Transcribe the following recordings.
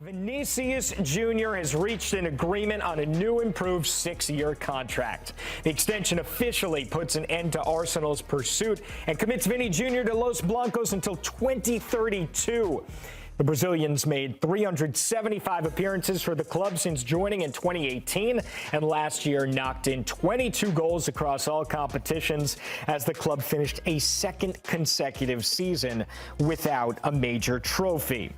Vinicius Jr. has reached an agreement on a new improved 6-year contract. The extension officially puts an end to Arsenal's pursuit and commits Vinny Jr. to Los Blancos until 2032. The Brazilians made 375 appearances for the club since joining in 2018, and last year knocked in 22 goals across all competitions as the club finished a second consecutive season without a major trophy.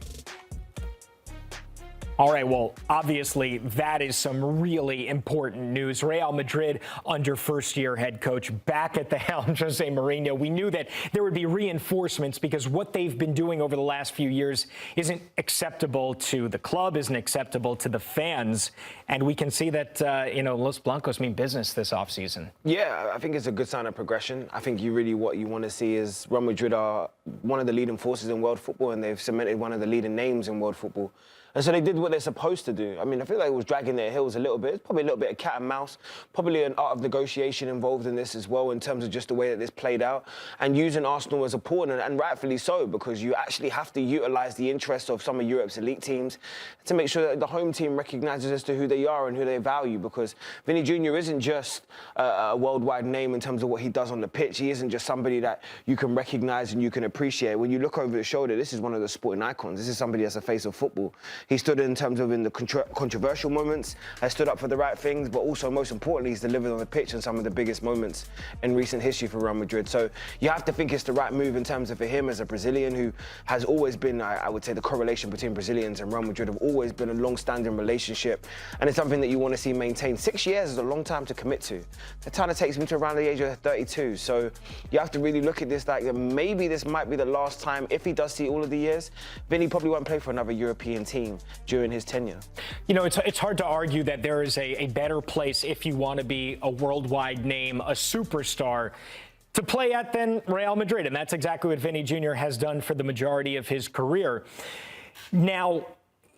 All right, well, obviously, that is some really important news. Real Madrid, under first-year head coach, back at the helm, Jose Mourinho. We knew that there would be reinforcements because what they've been doing over the last few years isn't acceptable to the club, isn't acceptable to the fans. And we can see that, Los Blancos mean business this offseason. Yeah, I think it's a good sign of progression. I think what you want to see is Real Madrid are one of the leading forces in world football, and they've cemented one of the leading names in world football. And so they did what they're supposed to do. I mean, I feel like it was dragging their heels a little bit. It's probably a little bit of cat and mouse, probably an art of negotiation involved in this as well in terms of just the way that this played out and using Arsenal as a pawn, and rightfully so, because you actually have to utilise the interests of some of Europe's elite teams to make sure that the home team recognises as to who they are and who they value, because Vinny Jr. isn't just a worldwide name in terms of what he does on the pitch. He isn't just somebody that you can recognise and you can appreciate. When you look over his shoulder, this is one of the sporting icons. This is somebody that's a face of football. He stood in terms of in the controversial moments, has stood up for the right things, but also most importantly, he's delivered on the pitch in some of the biggest moments in recent history for Real Madrid. So you have to think it's the right move in terms of for him as a Brazilian who has always been, I would say, the correlation between Brazilians and Real Madrid have always been a long-standing relationship, and it's something that you want to see maintained. 6 years is a long time to commit to. That kind of takes me to around the age of 32. So you have to really look at this like maybe this might be the last time, if he does see all of the years, Vinny probably won't play for another European team during his tenure. You know, it's hard to argue that there is a better place if you want to be a worldwide name, a superstar, to play at than Real Madrid. And that's exactly what Vinny Jr. has done for the majority of his career. Now,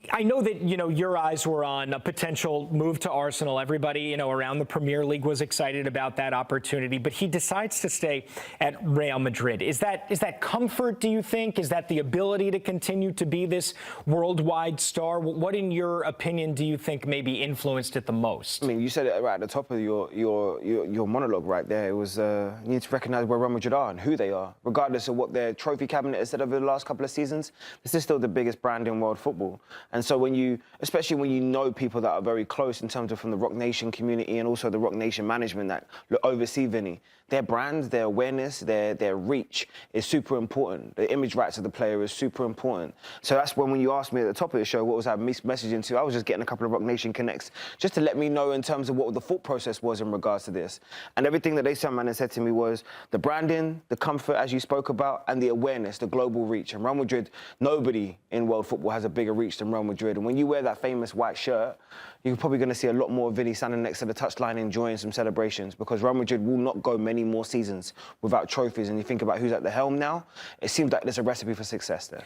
I know that, your eyes were on a potential move to Arsenal. Everybody, around the Premier League was excited about that opportunity, but he decides to stay at Real Madrid. Is that comfort, do you think? Is that the ability to continue to be this worldwide star? What, in your opinion, do you think maybe influenced it the most? I mean, you said it right at the top of your monologue right there. It was, you need to recognise where Real Madrid are and who they are. Regardless of what their trophy cabinet has said over the last couple of seasons, this is still the biggest brand in world football. And so especially when you know people that are very close in terms of from the Roc Nation community and also the Roc Nation management that oversee Vinny, their brand, their awareness, their reach is super important. The image rights of the player is super important. So that's when you asked me at the top of the show, what was I messaging to? I was just getting a couple of Roc Nation connects just to let me know in terms of what the thought process was in regards to this. And everything that they said to me was the branding, the comfort, as you spoke about, and the awareness, the global reach. And Real Madrid, nobody in world football has a bigger reach than Real Madrid. And when you wear that famous white shirt, you're probably going to see a lot more of Vinny standing next to the touchline enjoying some celebrations, because Real Madrid will not go many more seasons without trophies. And you think about who's at the helm now, it seems like there's a recipe for success there.